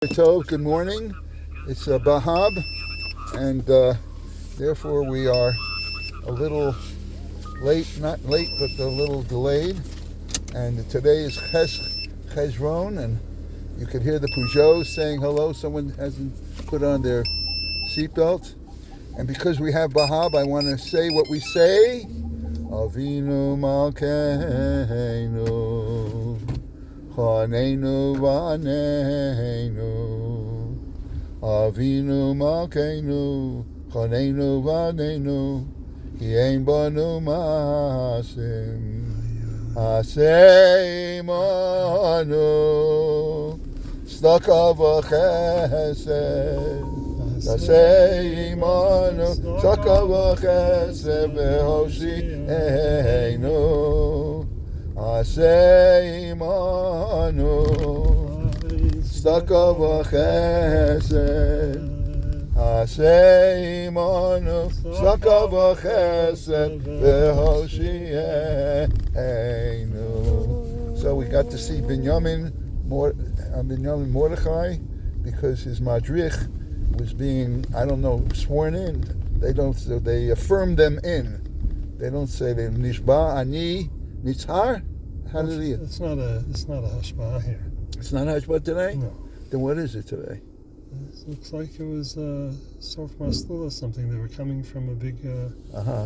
Tov, good morning. It's Bahab, and therefore we are a little late, not late, but a little delayed. And today is Cheshron, and you could hear the Peugeots saying hello. Someone hasn't put on their seatbelt. And because we have Bahab, I want to say what we say. Avinu Malkeinu Chaneinu Vaneinu Avinu Malkeinu Chaneinu Vaneinu Ki ein banu Maasim Asei Manu Tzedakah v'chesed Asei Manu Tzedakah v'chesed V'hoshi'enu Asei Manu Tzedakah v'chesed Asei Manu Tzedakah v'chesed V'hoshi'enu. So we got to see Binyamin Mordechai because his madrich was being, sworn in. They affirmed them in. They don't say they nishba ani nitzhar. How do they? It's not a hashbah here. It's not hashbah today. No. Then what is it today? It looks like it was Sof Maslul or something. They were coming from a big.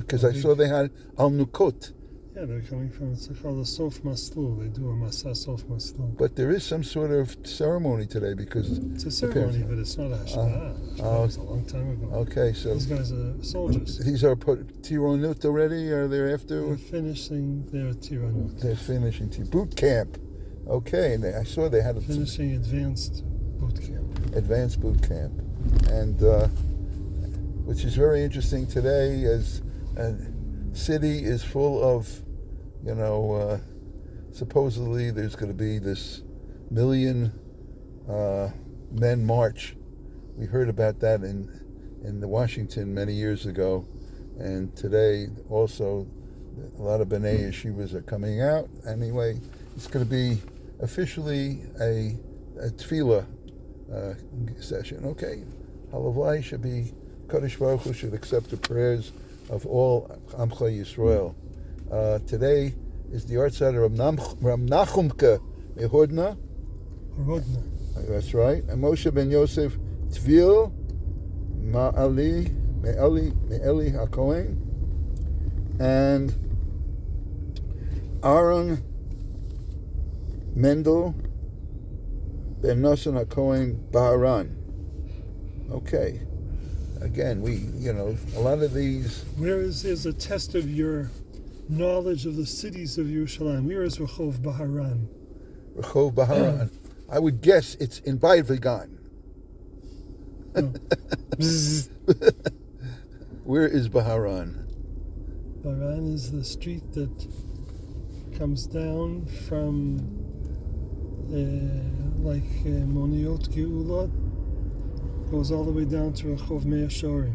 Because I saw they had al nukot. Yeah, they're coming from. It's called a Sof Maslul. They do a Masa Sof Maslul. But there is some sort of ceremony today because it's a ceremony, but it's not a hashbah. It was a long time ago. Okay, so these guys are soldiers. These are tironut already. Are they after? They're finishing their tironut. They're finishing boot camp. Okay, and I saw they had finishing advanced boot camp. Advanced boot camp, and which is very interesting today, as a city is full of, supposedly there's going to be this million men march. We heard about that in the Washington many years ago, and today also a lot of B'nai Yeshivas are coming out. Anyway, it's going to be officially a tefillah session. Okay, Halavai should be, Kadosh Baruch Hu should accept the prayers of all Amcha Yisrael. Today is the Artzad of Ram Nachumke Mehordna. That's right. And Moshe ben Yosef Tvil Me'eli HaKohen, and Aaron Mendel Ben Nosson HaKohen Baharan. Okay. Again, a lot of these. Where is a test of your knowledge of the cities of Yerushalayim? Where is Rehov Baharan? Rehov Baharan. I would guess it's in Bayit Vegan. Oh. Where is Baharan? Baharan is the street that comes down from Moniot Geulot, goes all the way down to Rehov Mea Shorim.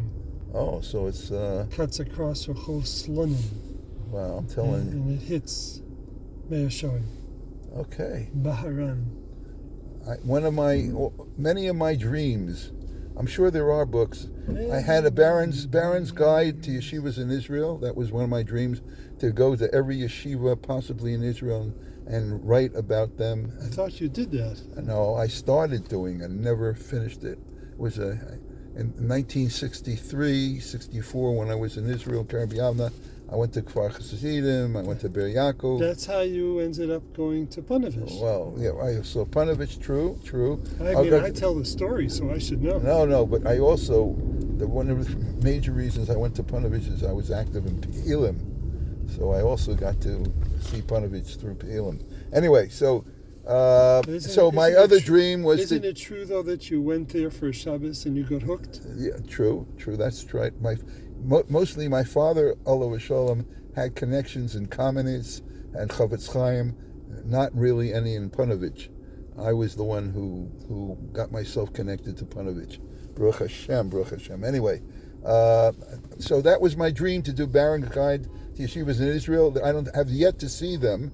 Oh, so it's cuts across Rehov Slonim. Wow, I'm telling you. And it hits Mea Shorim. Okay. Baharan. Many of my dreams, I'm sure there are books. I had a Baron's Guide to Yeshivas in Israel. That was one of my dreams, to go to every yeshiva possibly in Israel and write about them. I thought you did that. No, I started doing it and never finished it. It was in 1963, 64, when I was in Israel, Karabiyavna. I went to Kfar Chasidim, I went to Ber Yaakov. That's how you ended up going to Panovich. Well, yeah, so Panovich, true. I tell the story, so I should know. No, but I also, one of the major reasons I went to Panovich is I was active in Pe'ilim. So I also got to see Panovich through Pe'ilim. Anyway, so my other dream was. Isn't it true though that you went there for Shabbos and you got hooked? Yeah, true. That's right. Mostly my father, Allah Shalom, had connections in Kamenetz and Chavetz Chaim, not really any in Panovich. I was the one who got myself connected to Panovich. Baruch Hashem. Anyway, so that was my dream, to do Baron Guide to yeshivas in Israel. I don't have yet to see them,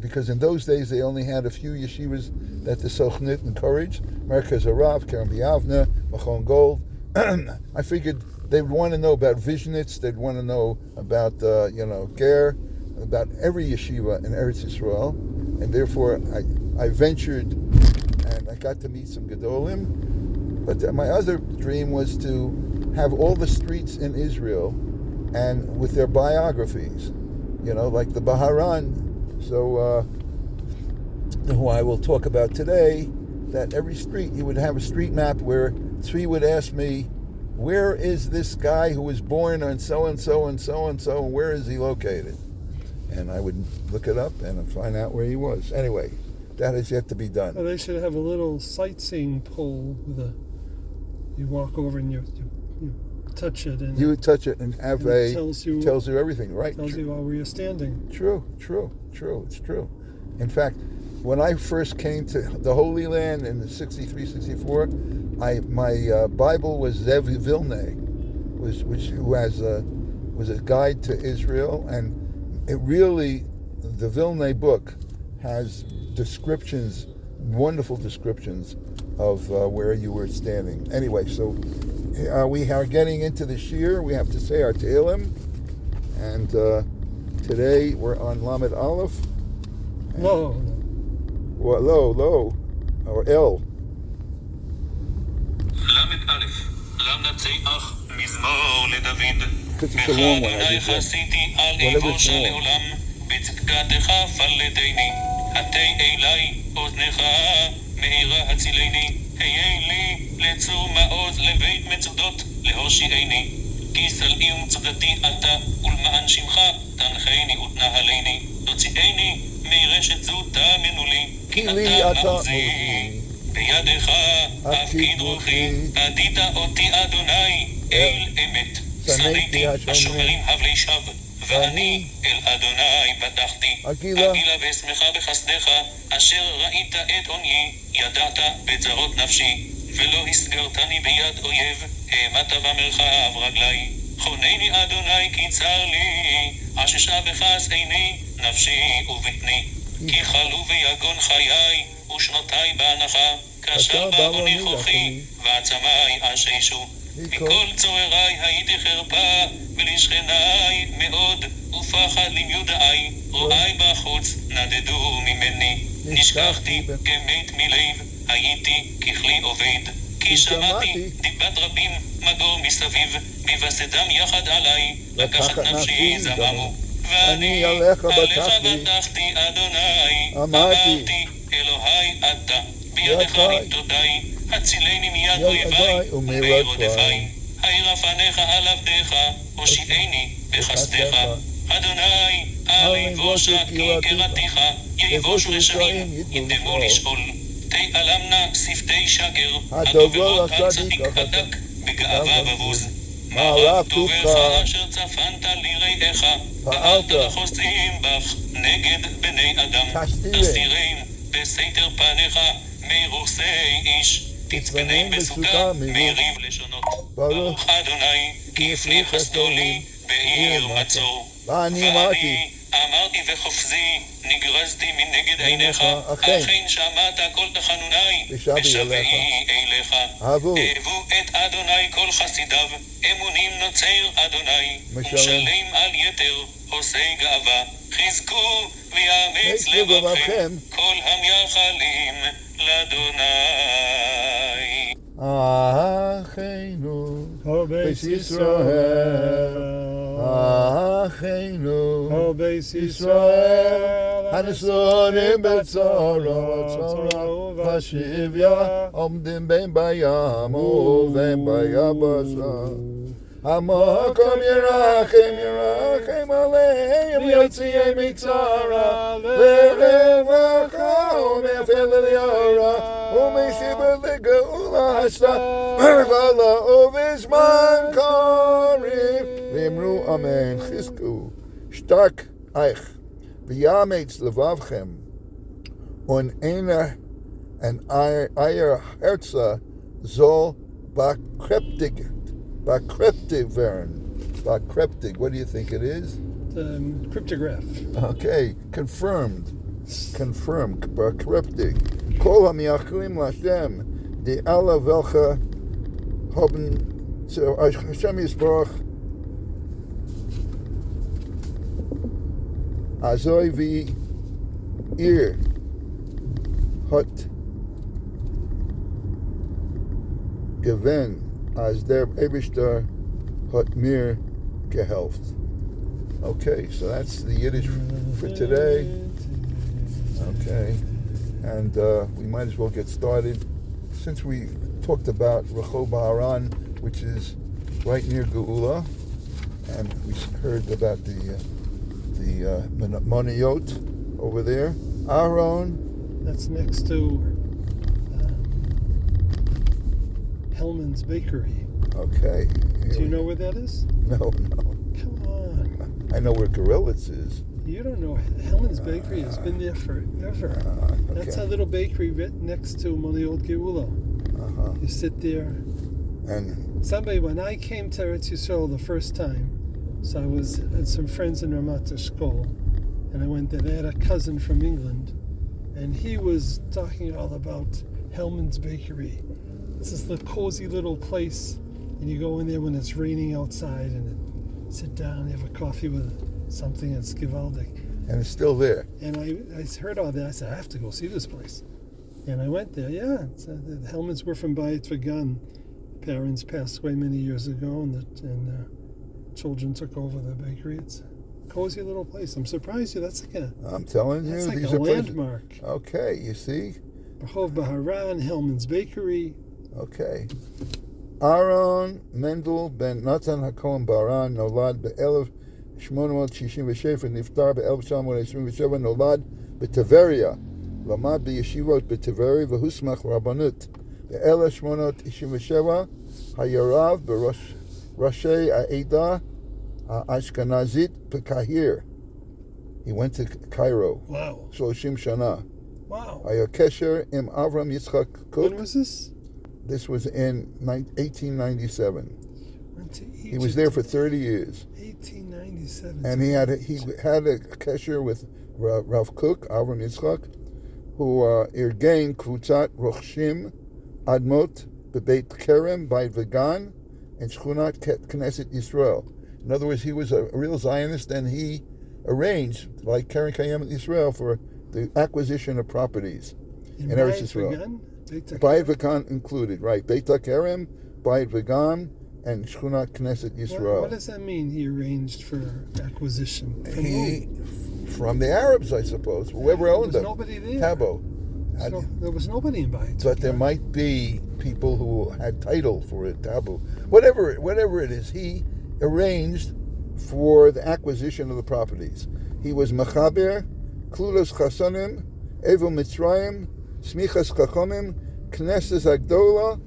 because in those days they only had a few yeshivas that the Sochnit encouraged. Merkaz Harav, Kerem B'Yavne, Machon Gold. I figured they would want to know about Visionitz, they'd want to know about, Ger, about every yeshiva in Eretz Yisrael, and therefore I ventured and I got to meet some Gedolim. But my other dream was to have all the streets in Israel and with their biographies, like the Baharan. So, who I will talk about today, that every street, you would have a street map where Tzvi would ask me, where is this guy who was born on so-and-so and so-and-so, and where is he located? And I would look it up and find out where he was. Anyway, that is yet to be done. Well, they should have a little sightseeing pole with you walk over and you touch it, and you touch it and have it tells you everything, right? Tells you where you're standing. True. It's true. In fact, when I first came to the Holy Land in 63, 64, my Bible was Zev Vilnai, who was a guide to Israel, and it really, the Vilnai book has descriptions, wonderful descriptions of where you were standing. Anyway, so we are getting into this year. We have to say our Tehillim, and today we're on Lamed Aleph. Lo, or El. Lamed Aleph, למנצח מזמור לדוד. It's a long one, I just חסיתי על אבוש לעולם, בצדקתך פלטני, עטי אלי אוזנך, מהירה הצילני, היה לי לצור מעוז לבית מצודות, להושיעני, כי סלעי ומצודתי אתה, ולמען שמך, תנחני ותנהלני, תוציאני מרשת זו תאמינו לי, כי אתה מעוזי, בידך הפקיד רוחי, עדית אותי אדוני, אל אמת. שניתי השומרים הבלי שב, ואני אל אדוני פתחתי. הגילה ואשמחה בחסדך, אשר ראית את עוניי, ידעת בצרות נפשי, ולא הסגרתני ביד אויב, העמדת במרחב רגלי. חונני אדוני כי צר לי, עששה בכעס עיני, נפשי ובטני. כי חלו ויגון חיי, ושנותיי בהנחה, כאשר בעוני כוחי, ועצמיי אששו. מכל צורריי הייתי חרפה, ולשכניי מאוד, ופחד למיודעי, רואי בחוץ נדדו ממני. נשכחתי כמת מלב, הייתי ככלי עובד. כי שמעתי דיבת רבים מגור מסביב, מבשדם יחד עליי, לקחת נפשי זממו. ואני עליך בטחתי, אדוני, אמרתי, אלוהי אתה, בידך נתודי, הצילני מיד אויבי ומי רודפי. האיר פניך על עבדיך, הושיעני בחסדך. אדוני, אל יבושה כי קראתיך, יבוש רשעים, ידמו לשאול. תעלמנה שפתי שקר, הדוברות על צדיק הדק, בגאווה ובוז. מה רב טובך אשר צפנת ליראיך, פעלת לחוסים בך נגד בני אדם. תסתירם בסתר פניך מרוסי איש, תצפנם בסוכה מריב לשונות. ברוך אדוני כי הפליא חסדו לי בעיר מצור. ואני אמרתי וחופזי, נגרזתי מנגד עיניך, אכן שמעת כל תחנוני, ושבעי אליך. אהבו את אדוני כל חסידיו, אמונים נוצר אדוני, ומשלם על יתר, עושה גאווה. חזקו ויאמץ לבבכם, כל המייחלים לאדוני. אחינו בית ישראל, אחינו בית ישראל, הנשאים בצרות ושביה, עומדים בין בים ובין ביבשה. המקום ירחם עליהם, יוציאם מצרה, לרווחה ומפל לירה, ומשיב לגאולה השתה, ולאוב זמן קריב. ואמרו אמן, חזקו, שתק אייך, ויאמץ לבבכם, und euer Herze soll bakräftig werden. Bakräftig, what do you think it is? Cryptograph. Okay, confirmed. confirm, cryptic. Kol hamiachlim Lashem, the Allah velcha haben, so Hashem Yisbarach, Azoi vi ir hat gewen as der Eibishter hat mir gehelft. Okay, so that's the Yiddish for today. Okay, and we might as well get started. Since we talked about Rehov Haran, which is right near Geula, and we heard about the Moniyot over there. Aaron. That's next to Hellman's Bakery. Okay. Do you know where that is? No. Come on. I know where Gorillitz is. You don't know. Hellman's Bakery has been there forever. Okay. That's a little bakery right next to Moniyot Geula. Uh-huh. You sit there. And Somebody, when I came to Eretz Yisrael the first time, so I had some friends in Ramat Eshkol, and I went there. They had a cousin from England, and he was talking all about Hellman's Bakery. It's this little cozy little place, and you go in there when it's raining outside, and then sit down, you have a coffee with something that's gewaldig. and it's still there. And I heard all that. I said, I have to go see this place. And I went there. Yeah, the Hellmans were from Bayit Vegan. Parents passed away many years ago, and children took over the bakery. It's a cozy little place. I'm surprised you. That's like I'm telling you, that's like these a are places. landmark. Okay, you see. Rehov Baharan, Hellman's Bakery. Okay. Aaron Mendel ben Natan HaKohen Baran nolad ב-1867 ונפטר ב-1927 נולד בטבריה. למד בישיבות בטבריה והוסמך רבנות. ב-1897 היה רב בראשי העדה האשכנזית בקהיר. He went to Cairo. Wow. 30 שנה. Wow. היה קשר עם אברהם יצחק קוק. When was this? This was in 1897. Went to Egypt. He was there for 30 years. 1897. And he had a kesher with Rav Kook, Avram Yitzchak, who irgain Kvutzat Rochshim Admot Bebeit Kerem by Vegan and Shchunat Knesset Yisrael. In other words, he was a real Zionist, and he arranged, like Keren Kayemet Yisrael, for the acquisition of properties in Eretz Yisrael. Bayit Vegan included, right? Beit HaKerem, Bayit Vegan, and Shchunat Knesset Yisrael. What does that mean, he arranged for acquisition? From the Arabs, I suppose. Whoever owned them. There was nobody there. Tabo. There was nobody in Bayit. But there might be people who had title for it, Tabu. Whatever it is, he arranged for the acquisition of the properties. He was Mechaber, Klulos Chasonim, Evo Mitzrayim, Smichas Chachomim, Knesses Agdola,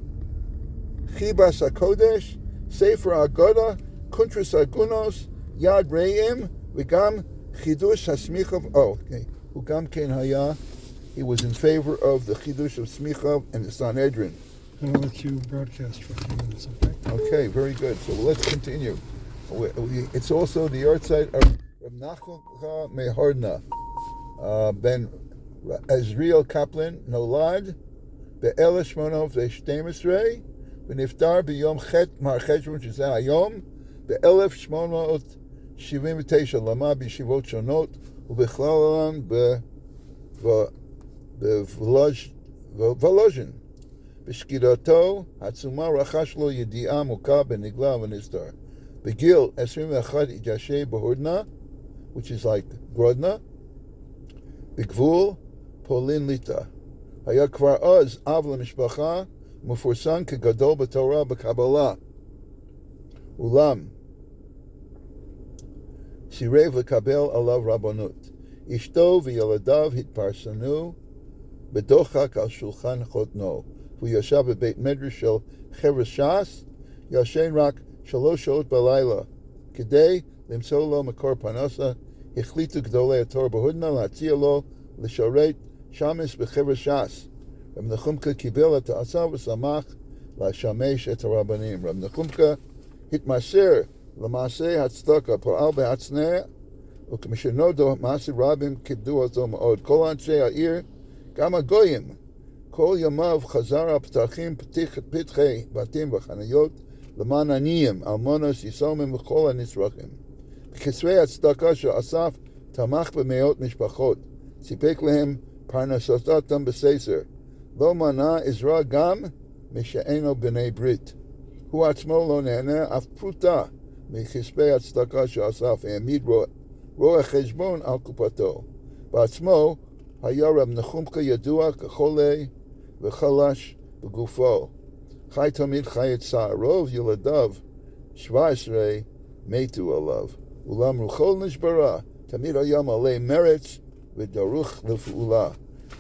Chibas HaKodesh, Sefer Agoda, Kuntras Agunos, Yad Reim, Vigam Chidush HaSmicha. Ugam Ken Haya. He was in favor of the Chidush of Smicha and the Sanhedrin. I'm going to let you broadcast for a few minutes, okay? Okay, very good. So let's continue. It's also the yahrzeit of Reb Nachman Mehardna ben Ezriel Kaplan nolad ב-1812 ונפטר ביום ח' מר חשבון שזה היום ב-1879 למד בישיבות שונות ובכללן בוולוז'ין. בשקידתו העצומה רכש לו ידיעה עמוקה בנגלה ונסתר. בגיל 21 התיישב בהודנה, which is like גרודנה, בגבול פולין ליטא. היה כבר אז אב למשפחה מפורסם כגדול בתורה בקבלה. אולם סירב לקבל עליו רבנות. אשתו וילדיו התפרסמו בדוחק על שולחן חותנו. והוא ישב בבית מדרש של חבר'ה ש"ס, ישן רק 3 שעות בלילה. כדי למצוא לו מקור פרנסה, החליטו גדולי התורה בהודנה להציע לו לשרת שמש בחבר'ה ש"ס. רב נחומקה קיבל את העצה ושמח לשמש את הרבנים. רב נחומקה התמסר למעשה הצדקה, פעל בהצנע וכמשנודו מעשי רבים כיבדו אותו מאוד. כל אנשי העיר, גם הגויים, כל ימיו חזר על פתחים פתחי בתים וחניות למען עניים, אלמונוס, יסומים וכל הנצרכים. בכספי הצדקה של אסף תמך במאות משפחות, סיפק להם פרנסתם בסתר. לא מנע עזרה גם משאינו בני ברית. הוא עצמו לא נהנה אף פרוטה מכספי הצדקה של אסף, העמיד רואה חשבון על קופתו. בעצמו היה רב נחומקה ידוע כחולה וחלש בגופו. חי תמיד חי צער, רוב ילדיו 17 מתו עליו. אולם רוחו נשברה, תמיד היה מלא מרץ ודרוך לפעולה.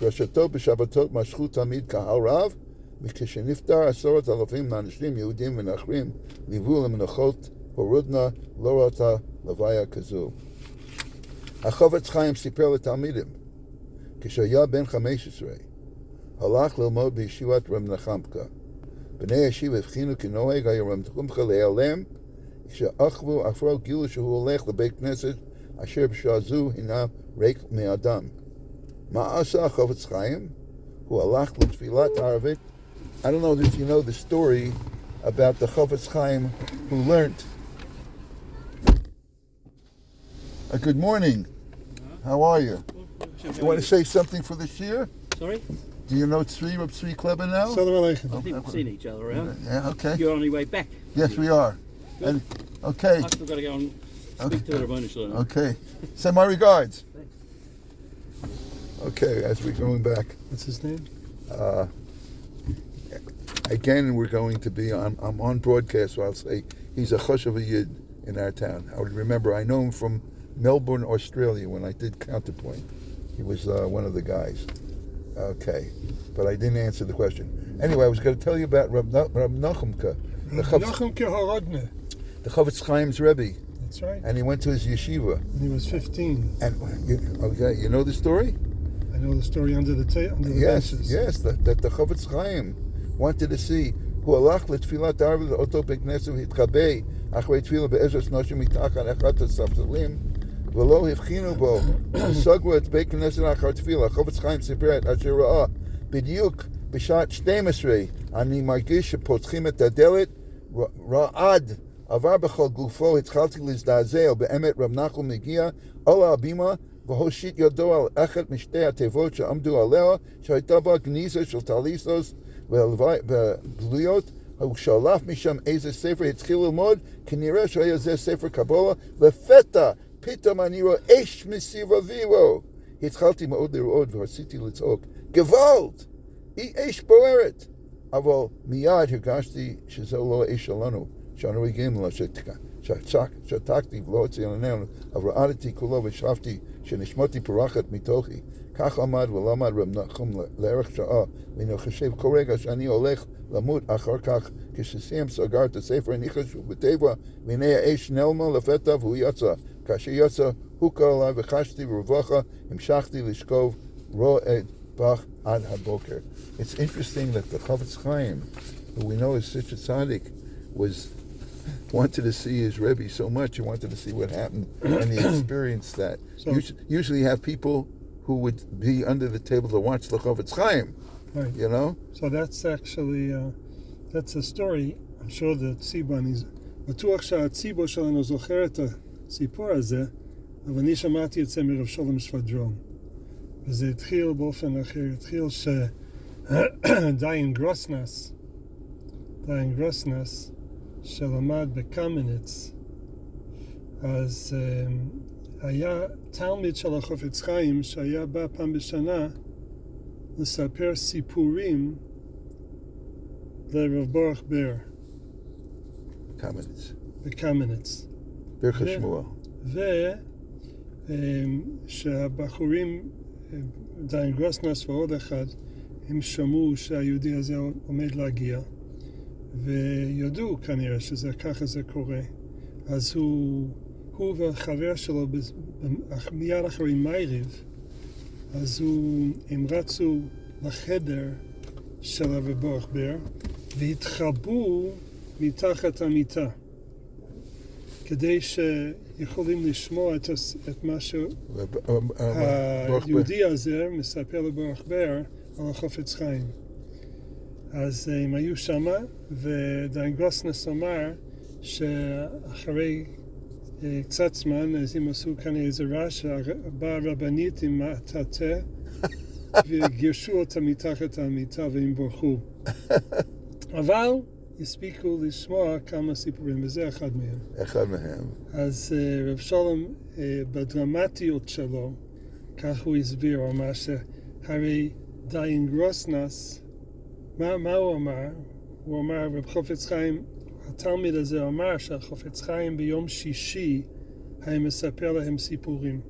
דרשתו בשבתות משכו תמיד קהל רב, וכשנפטר 10,000 אנשים יהודים ונכרים ליוו למנוחות הורודנה, לא ראתה לוויה כזו. החפץ חיים סיפר לתלמידים, כשהיה בן 15, הלך ללמוד בישיבת רב נחמקה. בני הישיבה הבחינו כנוהג היה רב נחמקה להיעלם, כשעקבו אחריו גילו שהוא הולך לבית כנסת אשר בשעה זו הינה ריק מאדם. מה עשה החפץ חיים? הוא הלך לתפילת ערבית. I don't know if you know the story about the Chofetz Chaim who learned. Good morning. How are you? You want to say something for the shir? Sorry? Do you know Tzvi Kleber now? Shalom Aleichem. I think we've seen each other around. Yeah, okay. You're on your way back. Yes, we are. Good. And okay, I've still got to go and speak to the Rabbanu Shalom. okay. Send my regards. Okay, as we're going back. What's his name? Again, we're going to be on. I'm on broadcast, so I'll say he's a chashuv yid in our town. I would remember. I know him from Melbourne, Australia, when I did Counterpoint. He was one of the guys. Okay, but I didn't answer the question. Anyway, I was going to tell you about Rab Nachumka, the Chofetz Chaim's Rebbe, That's right. and he went to his yeshiva. When he was 15. And you know the story? I know the story under the Yes, benches. yes, that the Chofetz Chaim wanted to see who הלך לתפילת ערב לאותו בית כנסת והתחבא אחרי תפילה בעזרת נשים מתחת אחד הספסלים ולא הבחינו בו, סגרו את בית כנסת אחר תפילה. החפץ חיים סיפר את אשר ראה בדיוק בשעת 12, אני מרגיש שפותחים את הדלת, רעד עבר בכל גופו, התחלתי להזדעזע, ובאמת רב נחום מגיע על הבימה והושיט ידו על אחת משתי התיבות שעמדו עליה, שהייתה בה גניזה של טליסוס ובלויות. הוא שלף משם איזה ספר, התחיל ללמוד, כנראה שהיה זה ספר קבלה, לפתע פתאום אני רואה אש מסביבי לו. התחלתי מאוד לראות ורציתי לצעוק, גוואלד! היא אש בוערת! אבל מיד הרגשתי שזה לא האש שלנו, שאנו רגילים לה, שתקתי ולא הוציא עלינו, אבל רעדתי כולו ושאפתי שנשמתי פורחת מתוכי. כך עמד ולמד רב נחום לערך שעה, ואני חושב כל רגע שאני הולך למות אחר כך, כשסיים סגר את הספר, הניחה שוב בטבע, והנה האש נעלמה לפתע והוא יצא. כאשר יצא, הוכה עליי וחשתי ברווחה, המשכתי לשכוב רועד בך עד הבוקר. It's interesting that the Chofetz Chaim, who we know is such a tzaddik, wanted to see his Rebbe so much, he wanted to see what happened, and he experienced that. So, Usually you have people who would be under the table to watch the Chofetz Chaim, right. you know? So that's actually, that's a story. I'm sure that ציבו, בטוח שהציבו שלנו זוכר את הסיפור הזה, אבל אני שמעתי את זה מרב שלום שפדרון. וזה התחיל באופן אחר, התחיל דיין גרוסנס, שלמד בקמניץ, אז היה תלמיד של החפץ חיים שהיה בא פעם בשנה לספר סיפורים לרב ברוך בר. בקמניץ. ברך שמואל. ושהבחורים, דיין גרוסנס ועוד אחד, הם שמעו שהיהודי הזה עומד להגיע, ויודעו כנראה ככה זה קורה. אז הוא והחבר שלו מיד אחרי מייריב, אז הם רצו לחדר של הרב ברוך בר והתחבאו מתחת המיטה. כדי שיכולים לשמוע את מה ברוך שהיהודי הזה מספר לברוך בר על החפץ חיים. אז הם היו שמה, ודיין גרוסנס אמר שאחרי קצת זמן, אז הם עשו כאן איזה רעש, באה רבנית עם מטאטא, וגירשו אותה מתחת המיטה והם ברחו. אבל הספיקו לשמוע כמה סיפורים, וזה אחד מהם. אחד מהם. אז רב שלום, בדרמטיות שלו, כך הוא הסביר, הוא אמר שהרי דיין גרוסנס, מה הוא אמר? הוא אמר, רב חפץ חיים, התלמיד הזה אמר שהחפץ חיים ביום שישי היה מספר להם סיפורים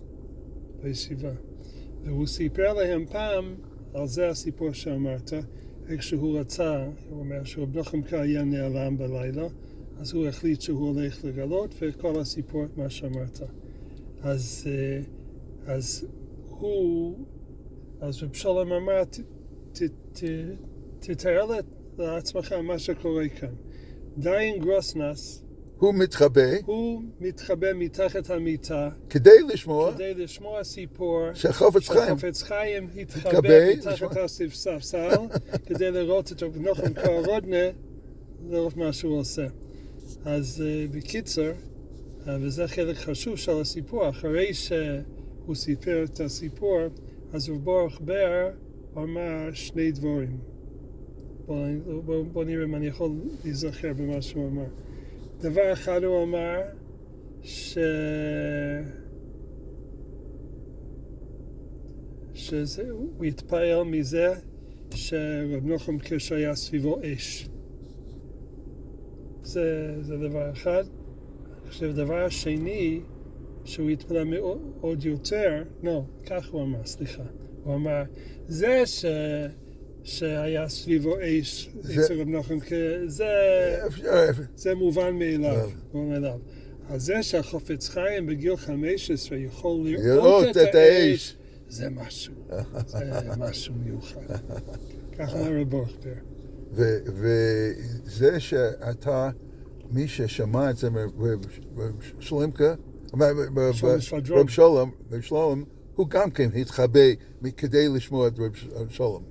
בישיבה. והוא סיפר להם פעם, על זה הסיפור שאמרת, איך שהוא רצה, הוא אומר שרב נחמקה היה נעלם בלילה, אז הוא החליט שהוא הולך לגלות, וכל הסיפור, מה שאמרת. אז רב שלום אמר, תתאר לעצמך מה שקורה כאן. דיין גרוסנס, הוא מתחבא מתחת המיטה כדי לשמוע סיפור שהחפץ חיים התחבא מתחת הספסל כדי לראות את רב נחום קרודנה, לראות מה שהוא עושה. אז בקיצר, וזה חלק חשוב של הסיפור, אחרי שהוא סיפר את הסיפור, אז רב ברוך בר אמר שני דברים. בוא נראה אם אני יכול להיזכר במה שהוא אמר. דבר אחד הוא אמר הוא התפעל מזה שרב נחום כשהיה סביבו אש. זה דבר אחד. אני חושב דבר השני שהוא התפעל מאוד יותר, כך הוא אמר, סליחה. הוא אמר, זה שהיה סביבו אש אצל רב נחום, זה מובן מאליו. אז זה שהחפץ חיים בגיל 15 יכול לראות את האש, זה משהו מיוחד. ככה אמר רב ברוך בר. וזה שאתה, מי ששמע את זה מרב שלמקה, רב שלום, הוא גם כן התחבא כדי לשמוע את רב שלום.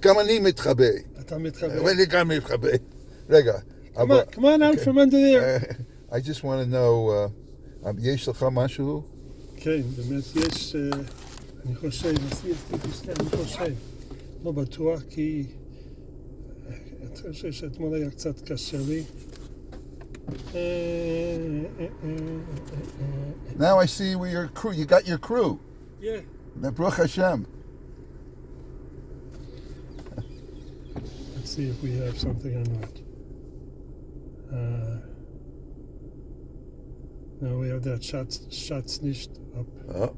גם אני מתחבא. אתה מתחבא. אני גם מתחבא. רגע. Come on out from under there. I just want to know, יש לך משהו? כן, באמת יש, אני חושב, לא בטוח, כי אני חושב שאתמול היה קצת קשה לי. Now I see where your crew, you got your crew. Yeah. Baruch Hashem. Let's see if we have something or not. No, we have that shots nicht up. Oh.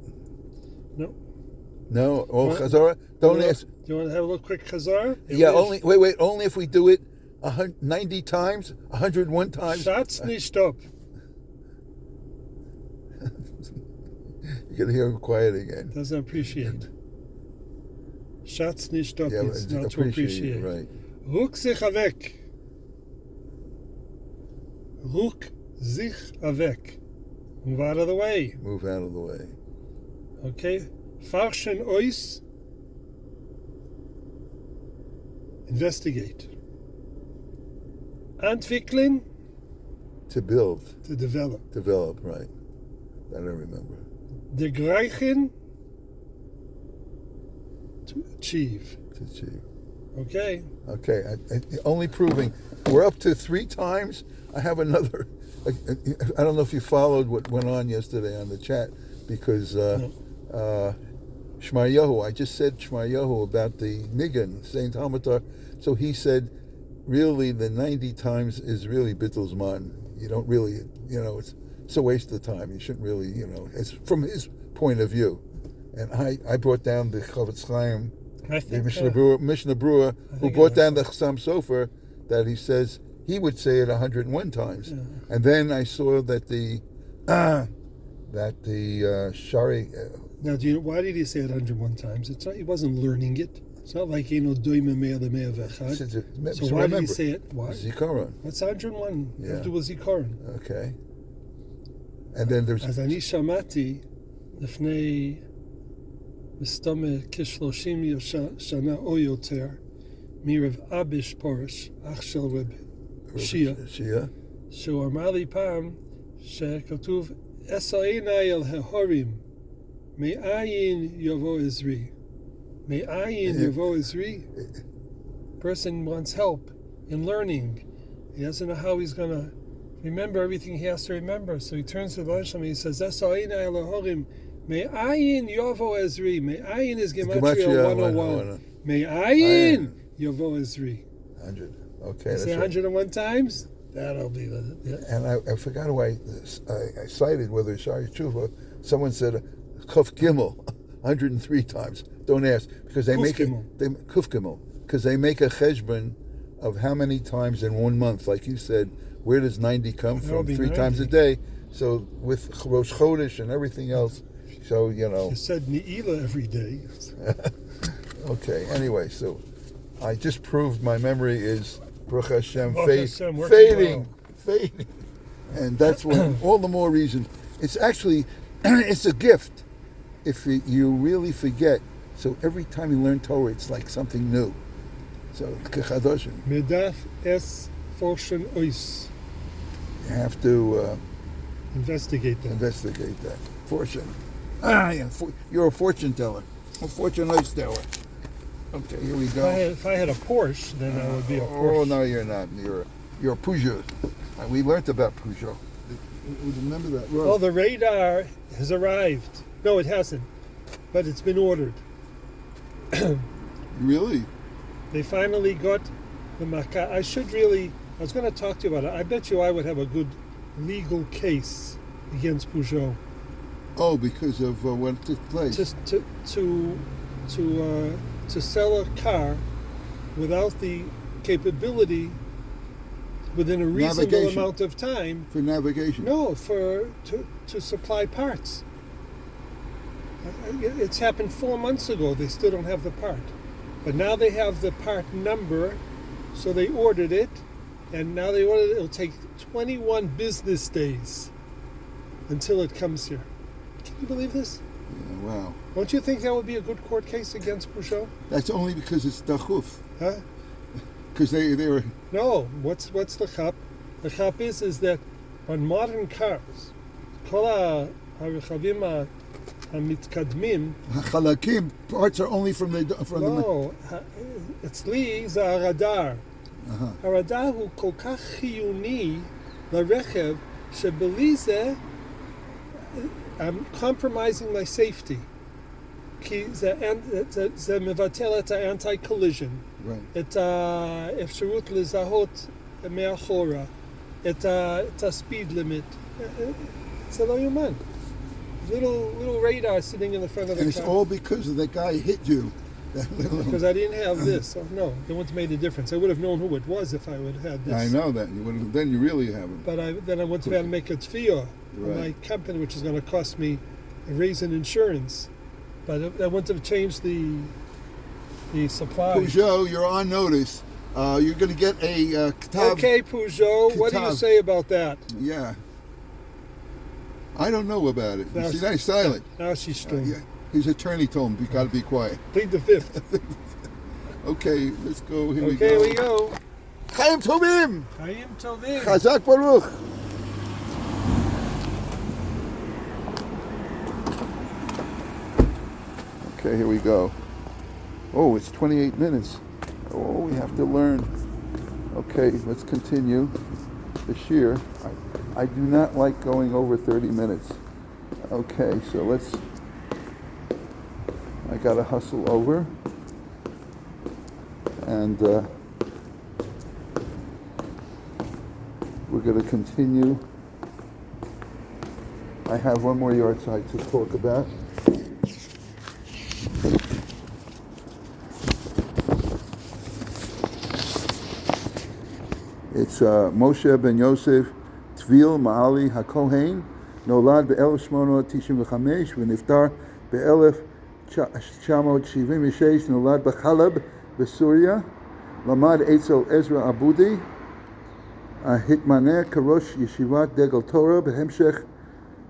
No. All Chazorah? Don't ask. Do you want to have a little quick Chazorah? Yeah, only if we do it 90 times, 101 times. Shots nicht up. You can hear him quiet again. Doesn't appreciate. Shots nicht up is not to appreciate. Right. Ruk sich weg. Ruk sich weg. Move out of the way. Move out of the way. Okay. Farschen ois. Investigate. Entwickeln. To build. To develop. Develop, right. That I remember. Begreichen. To achieve. To achieve. Okay. Okay. Only proving. We're up to 3 times. I have another. I don't know if you followed what went on yesterday on the chat, because Shmaryahu, I just said Shmaryahu about the Nigan, Saint Hamatar. So he said, really, the 90 times is really Bittul Zman. You don't really, it's a waste of time. You shouldn't really, it's from his point of view. And I brought down the Chavetz Chaim, the Mishnah Brewer, who brought down the Chassam Sofer, that he says he would say it 101 times. Yeah. And then I saw that the Shari... Now, why did he say it 101 times? It's not, he wasn't learning it. It's not like, doime me'ah le'me'ah v'echad. So why did he say it? Why? Zikaron. What's 101? Yeah. Have to do with Zikaron. Okay. And then there's... אז אני שמעתי לפני מסתמה כ-30 שנה או יותר מרב אביש פורש, אח של רב שיעה, שהוא אמר לי פעם שכתוב אשא עיני אל ההורים, מאין יבוא עזרי. מאין יבוא עזרי. Person wants help in learning. He doesn't know how he's going to remember everything he has to remember. So he turns to the Baruch and he says, אשא עיני אל ההורים, מאין יבוא עזרי. מאין is Gematria 101. מאין יבוא עזרי. 100. Okay. Say 101 times? That'll be the... And I forgot who I cited, whether Shari Tshuva. Someone said Kuf Gimel 103 times. Don't ask, because they make it. Kuf Gimel, because they make a cheshbon of how many times in 1 month. Like you said, where does 90 come from? 3 90. times a day. So with Rosh Chodesh and everything else, so you know. You said Ne'ilah every day. Okay. Anyway, so I just proved my memory is Baruch Hashem, fading. And that's what, all the more reason. It's actually, it's a gift if you really forget. So every time you learn Torah, it's like something new. So, kechadoshim. Medaf es fortune ois. You have to investigate that. Fortune. Yeah, you're a fortune teller. A fortune teller. Okay, here we go. If I had a Porsche, then I would be a Porsche. Oh no, you're not. You're a Peugeot. We learned about Peugeot. Remember that? Right. Oh, the radar has arrived. No, it hasn't, but it's been ordered. Really? They finally got the Makkah. I was going to talk to you about it. I bet you I would have a good legal case against Peugeot. Oh, because of what took place. Just to sell a car without the capability within a reasonable amount of time for navigation. No, to supply parts. It's happened 4 months ago. They still don't have the part, but now they have the part number, so they ordered it, and now they ordered it. It'll take 21 business days until it comes here. Can you believe this? Yeah, wow. Don't you think that would be a good court case against Peugeot? That's only because it's dachuf. Huh? Because they were... No, what's the chap? The chap is that on modern cars, kol ha'rechavim ha'mitkadmim... Ha'chalakim, parts are only from the... No, אצלי זה הרדאר. הרדאר הוא כל כך חיוני לרכב, שבלי זה I'm compromising my safety. כי זה מבטל את האנטי-collision. את האפשרות לזהות מאחורה. את ה-speed limit. זה לא יאומן. Little radar sitting in the front of the car. And it's all because of that guy hit you. Because I didn't have this. So no, it wouldn't have made a difference. I would have known who it was if I would have had this. I know that. Then you really haven't. But then I wouldn't have had to make a tefillah on my company, which is going to cost me a raise in insurance. But that wouldn't have changed the supply. Peugeot, you're on notice. You're going to get a kitav. Okay, Peugeot, what do you say about that? Yeah. I don't know about it. Now See, that's silent. Now she's strong. Yeah. His attorney told him, you got to be quiet. Plead the fifth. Okay, let's go. Here Okay, we go. Chaim Tovim. Chaim Tovim. Chazak Baruch. Okay, here we go. Oh, it's 28 minutes. Oh, we have to learn. Okay, let's continue the shir. I do not like going over 30 minutes. Okay, so let's... I got to hustle over. And we're going to continue. I have one more yard side to talk about. It's Moshe ben Yosef Tvil Ma'ali HaKohen, נולד ב-1895 ונפטר ב-1976, נולד בחלב בסוריה, למד אצל עזרא אבודי, התמנה כראש ישיבת דגל תורה, בהמשך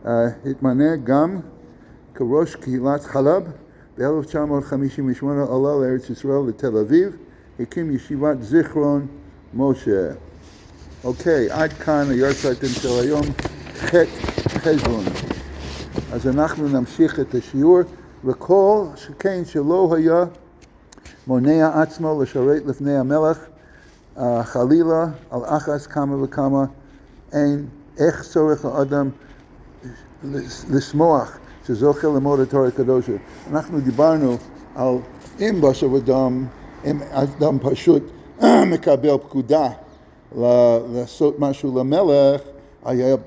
התמנה גם כראש קהילת חלב. ב-1958 עלה לארץ ישראל לתל אביב, הקים ישיבת זיכרון משה. אוקיי, עד כאן היורצייטים של היום, ח' חשבון. אז אנחנו נמשיך את השיעור, וכל שכן שלא היה מונע עצמו לשרת לפני המלך, חלילה על אחס כמה וכמה, אין איך צורך האדם לשמוח שזוכה ללמוד את התורה הקדושה. אנחנו דיברנו על אם בסוף אדם פשוט מקבל פקודה לעשות משהו למלך,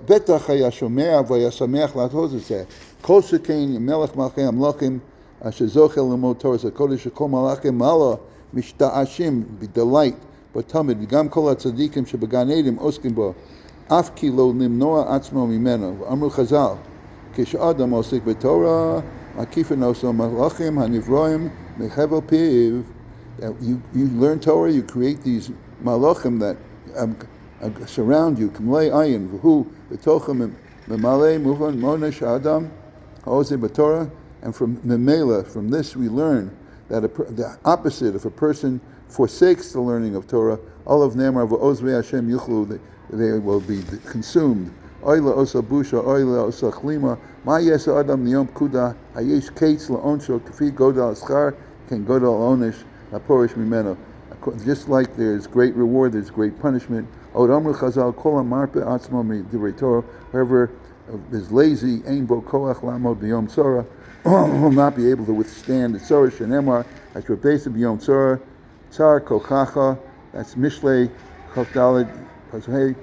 בטח היה שומע והיה שמח לעשות את זה. כל שכן מלך מלכי המלכים שזוכה ללמוד תורה הקודש, שכל מלכי מעלה משתעשים בדלייט בתמיד, וגם כל הצדיקים שבגן עדן עוסקים בו, אף כי לא למנוע עצמו ממנו. ואמרו חז"ל, כשאדם עוסק בתורה, מקיפין עושו מלאכים הנברואים מחבל פיו. You learn Torah, you create these malachim that surround you, כמלאי עין, והוא בתוכם ממלא מובן מונש האדם העוסק בתורה. And from Memela, from this we learn that the opposite, if a person forsakes the learning of Torah, all of them are v'ozvei Hashem yuchlu, they will be consumed. Oila osa busha, oila osa chlima, ma yesa adam niyom kuda, hayesh kates la'onsho, kafi godal schar, ken godal onish, laporish mimeno. Just like there's great reward, there's great punishment. Od amru chazal, kol amarpe atzmo mi Torah, whoever is lazy, ein bo koach lamod b'yom tzara, will not be able to withstand the tzara shenemar, at your base of b'yom tzara, tzar kochacha, that's Mishlei Chavdalid Pashay,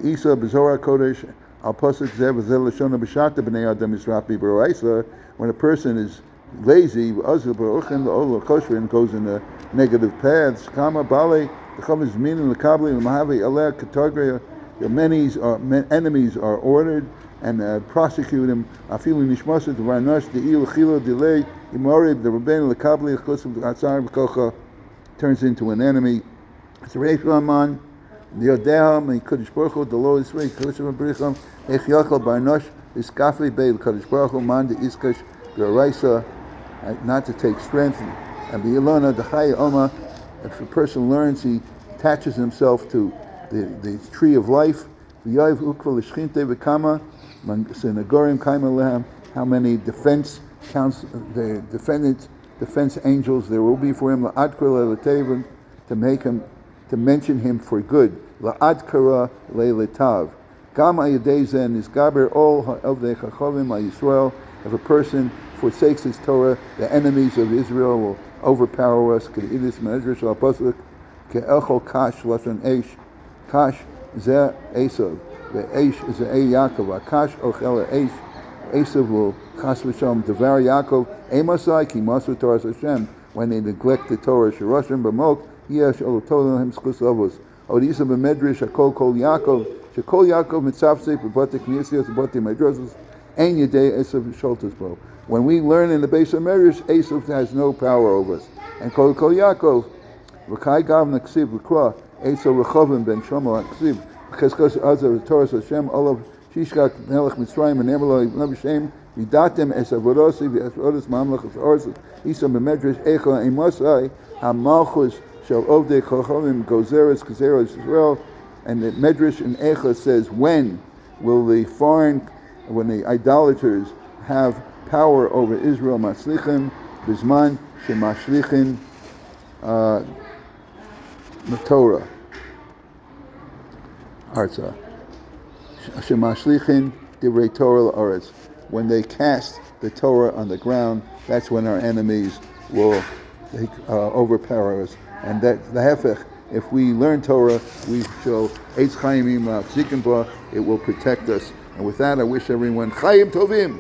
Isa B'Zohar Kodesh, Al Pasuk Zev Zel Lashona B'Shata B'nei Adam Yisrafi B'Roisa. When a person is lazy, Azil B'Uchin L'Ol L'Kosher, and goes in the negative paths, Kama Bale, the Chav is meaning L'Kabli L'Mahavi Aleh Katagria, your enemies are ordered and prosecute him. Afilu Nishmasat V'Ranash De'il Chilo Delay Imorib the Rabbein L'Kabli L'Chosav L'Atzar V'Kocha turns into an enemy. It's Reish Raman, the Yodeham, and Kodesh Baruch Hu, the Lord is Reich, Kodesh Baruch Hu, Ech Yachal Barnosh, Iskafi Bei, Kodesh Baruch Hu, Man de Iskash, B'Araisa, not to take strength, and B'Yilona, Dachai Oma, if a person learns, he attaches himself to the tree of life, V'Yav Ukva L'Shchinte V'Kama, Senagorim Kaima Lehem, how many defense angels there will be for him, La'adkara Le'Tevim, to mention him for good, La'adkara Le'Letav. Gam Ayadei Zen is Gaber all of the Chachavim Yisrael. If a person forsakes his Torah, the enemies of Israel will overpower us. Ke'idis Medrash Al-Pasuk, Ke'echol Kash Lashon Eish, Kash Zeh Esav, the Eish is the Yaakov, Akash Ochel Eish, Esav will Chas v'Shalom devour Yaakov. Emasai ki masu Torah Hashem, when they neglect the Torah. Shirashim b'mok yesh olotolim schus avos. Odisa b'medrash hakol kol Yaakov. Shekol Yaakov mitzavsei b'bate knesiyos b'bate medrasos. Ein yedei Esav sholtas bo. When we learn in the base of medrash, Esav has no power over us. And kol Yaakov v'kai gav naksiv v'kra Esav rechavim ben shomo naksiv v'cheskos azav Torah Hashem olav Shishkat Melech Mitzrayim and Emeloi Nabishem Vidatem Es Avodosi V'Avodos Mamlech Orsos Isa B'Medrash Echa Emasai HaMalchus Shel Ovdei Chachamim Gozeres Kazeres Israel. And the Medrash in Echa says, when will when the idolaters have power over Israel? Maslichin Bizman Shemashlichin Torah Arza Shemashlichin divrei Torah la'aretz. When they cast the Torah on the ground, that's when our enemies will overpower us. And that the hefech, if we learn Torah, we shall eitz chayimim la'afzikim ba, it will protect us. And with that, I wish everyone chayim tovim.